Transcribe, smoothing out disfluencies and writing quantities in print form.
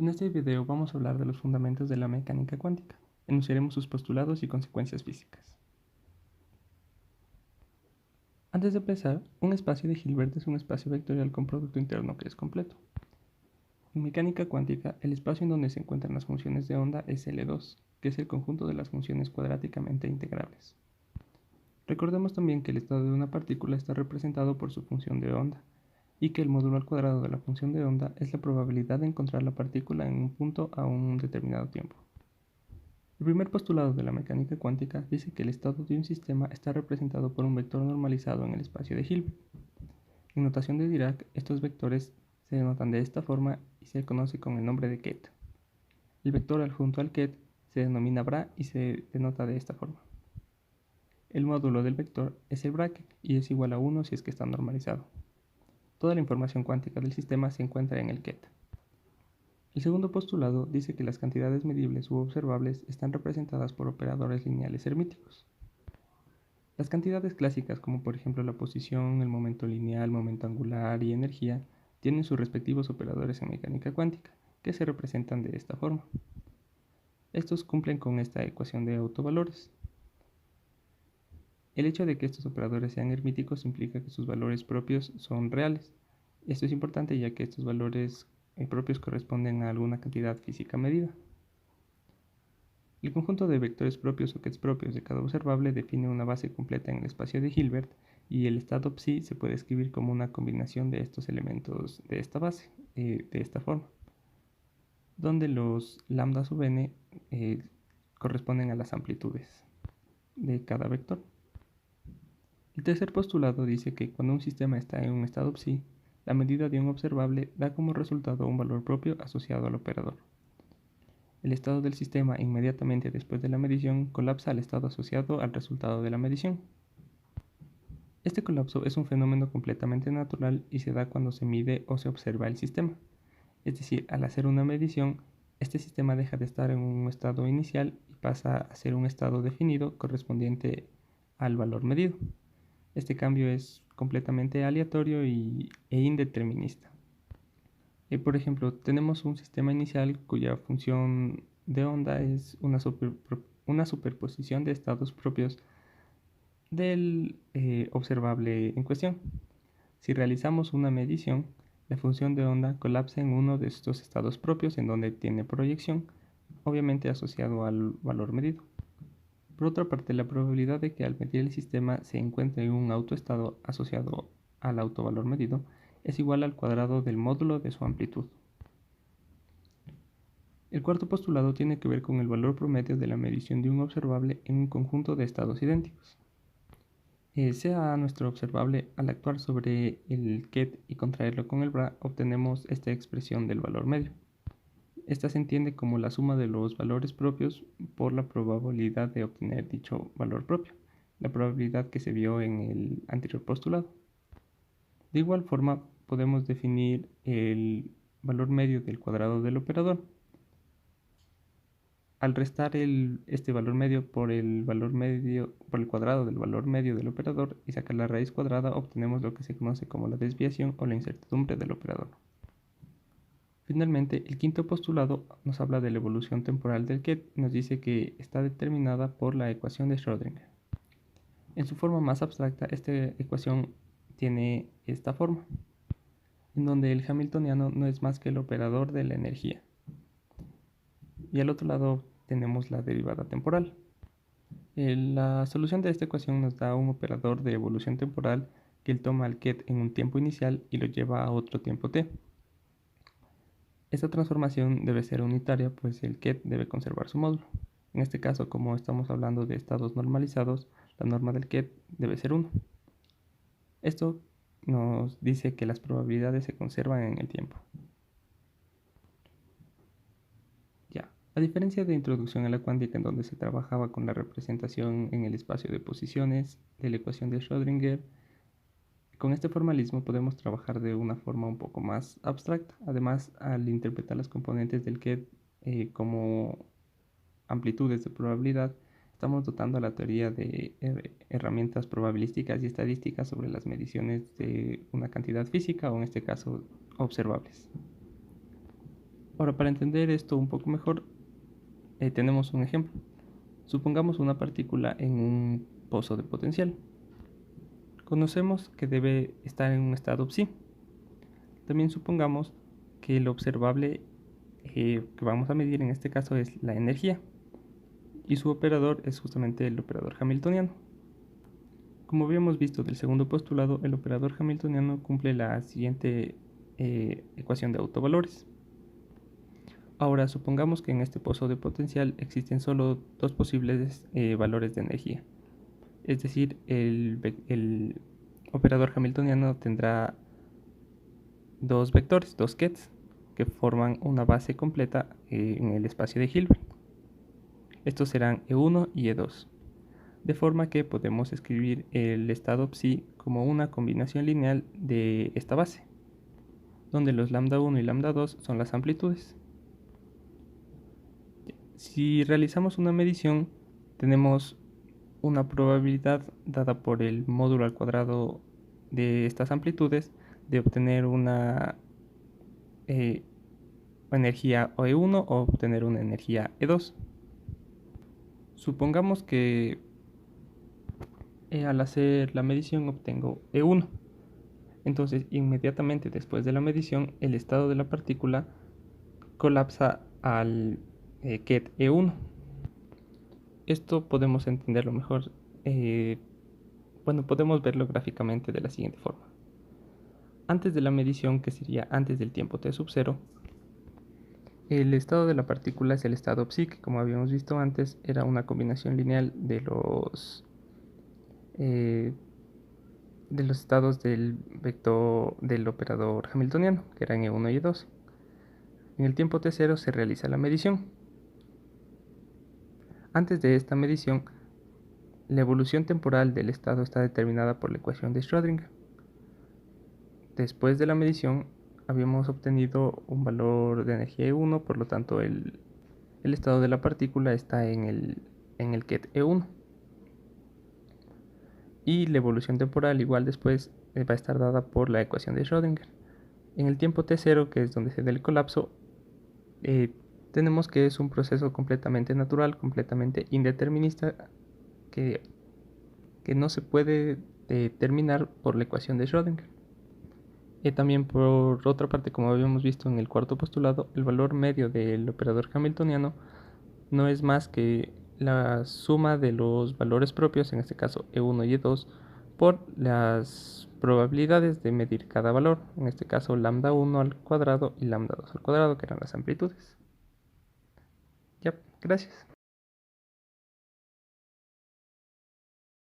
En este video vamos a hablar de los fundamentos de la mecánica cuántica. Enunciaremos sus postulados y consecuencias físicas. Antes de empezar, un espacio de Hilbert es un espacio vectorial con producto interno que es completo. En mecánica cuántica, el espacio en donde se encuentran las funciones de onda es L2, que es el conjunto de las funciones cuadráticamente integrables. Recordemos también que el estado de una partícula está representado por su función de onda, y que el módulo al cuadrado de la función de onda es la probabilidad de encontrar la partícula en un punto a un determinado tiempo. El primer postulado de la mecánica cuántica dice que el estado de un sistema está representado por un vector normalizado en el espacio de Hilbert. En notación de Dirac, estos vectores se denotan de esta forma y se conoce con el nombre de ket. El vector adjunto al ket se denomina bra y se denota de esta forma. El módulo del vector es el bracket y es igual a 1 si es que está normalizado. Toda la información cuántica del sistema se encuentra en el ket. El segundo postulado dice que las cantidades medibles u observables están representadas por operadores lineales hermíticos. Las cantidades clásicas, como por ejemplo la posición, el momento lineal, momento angular y energía, tienen sus respectivos operadores en mecánica cuántica, que se representan de esta forma. Estos cumplen con esta ecuación de autovalores. El hecho de que estos operadores sean hermíticos implica que sus valores propios son reales. Esto es importante ya que estos valores propios corresponden a alguna cantidad física medida. El conjunto de vectores propios o kets propios de cada observable define una base completa en el espacio de Hilbert y el estado psi se puede escribir como una combinación de estos elementos de esta base, de esta forma, donde los lambda sub n corresponden a las amplitudes de cada vector. El tercer postulado dice que cuando un sistema está en un estado psi, la medida de un observable da como resultado un valor propio asociado al operador. El estado del sistema inmediatamente después de la medición colapsa al estado asociado al resultado de la medición. Este colapso es un fenómeno completamente natural y se da cuando se mide o se observa el sistema. Es decir, al hacer una medición, este sistema deja de estar en un estado inicial y pasa a ser un estado definido correspondiente al valor medido. Este cambio es completamente aleatorio e indeterminista. Por ejemplo, tenemos un sistema inicial cuya función de onda es una superposición de estados propios del observable en cuestión. Si realizamos una medición, la función de onda colapsa en uno de estos estados propios en donde tiene proyección, obviamente asociado al valor medido. Por otra parte, la probabilidad de que al medir el sistema se encuentre en un autoestado asociado al autovalor medido es igual al cuadrado del módulo de su amplitud. El cuarto postulado tiene que ver con el valor promedio de la medición de un observable en un conjunto de estados idénticos. Sea nuestro observable al actuar sobre el ket y contraerlo con el bra, obtenemos esta expresión del valor medio. Esta se entiende como la suma de los valores propios por la probabilidad de obtener dicho valor propio, la probabilidad que se vio en el anterior postulado. De igual forma, podemos definir el valor medio del cuadrado del operador. Al restar este valor medio por el cuadrado del valor medio del operador y sacar la raíz cuadrada, obtenemos lo que se conoce como la desviación o la incertidumbre del operador. Finalmente, el quinto postulado nos habla de la evolución temporal del ket y nos dice que está determinada por la ecuación de Schrödinger. En su forma más abstracta, esta ecuación tiene esta forma, en donde el hamiltoniano no es más que el operador de la energía. Y al otro lado tenemos la derivada temporal. La solución de esta ecuación nos da un operador de evolución temporal que él toma al ket en un tiempo inicial y lo lleva a otro tiempo t. Esta transformación debe ser unitaria, pues el ket debe conservar su módulo. En este caso, como estamos hablando de estados normalizados, la norma del ket debe ser 1. Esto nos dice que las probabilidades se conservan en el tiempo. A diferencia de Introducción a la cuántica, en donde se trabajaba con la representación en el espacio de posiciones de la ecuación de Schrödinger, con este formalismo podemos trabajar de una forma un poco más abstracta. Además, al interpretar las componentes del ket como amplitudes de probabilidad, estamos dotando a la teoría de herramientas probabilísticas y estadísticas sobre las mediciones de una cantidad física o en este caso observables. Ahora, para entender esto un poco mejor, tenemos un ejemplo. Supongamos una partícula en un pozo de potencial. Conocemos que debe estar en un estado psi. También supongamos que el observable que vamos a medir en este caso es la energía y su operador es justamente el operador hamiltoniano. Como habíamos visto del segundo postulado, el operador hamiltoniano cumple la siguiente ecuación de autovalores. Ahora supongamos que en este pozo de potencial existen solo dos posibles valores de energía. Es decir, el operador hamiltoniano tendrá dos vectores, dos kets, que forman una base completa en el espacio de Hilbert. Estos serán E1 y E2, de forma que podemos escribir el estado psi como una combinación lineal de esta base, donde los lambda 1 y lambda 2 son las amplitudes. Si realizamos una medición, tenemos una probabilidad dada por el módulo al cuadrado de estas amplitudes de obtener una energía E1 o obtener una energía E2. Supongamos que al hacer la medición obtengo E1. Entonces, inmediatamente después de la medición, el estado de la partícula colapsa al ket E1. Esto podemos entenderlo mejor. Podemos verlo gráficamente de la siguiente forma. Antes de la medición, que sería antes del tiempo t sub 0, el estado de la partícula es el estado psi, que como habíamos visto antes, era una combinación lineal de los estados del vector del operador hamiltoniano, que eran E1 y E2. En el tiempo t0 se realiza la medición. Antes de esta medición, la evolución temporal del estado está determinada por la ecuación de Schrödinger. Después de la medición, habíamos obtenido un valor de energía E1, por lo tanto el estado de la partícula está en el ket E1. Y la evolución temporal igual después va a estar dada por la ecuación de Schrödinger. En el tiempo t0, que es donde se da el colapso, tenemos que es un proceso completamente natural, completamente indeterminista, que no se puede determinar por la ecuación de Schrödinger. También por otra parte, como habíamos visto en el cuarto postulado, el valor medio del operador hamiltoniano no es más que la suma de los valores propios, en este caso E1 y E2, por las probabilidades de medir cada valor, en este caso lambda 1 al cuadrado y lambda 2 al cuadrado, que eran las amplitudes. Ya, gracias.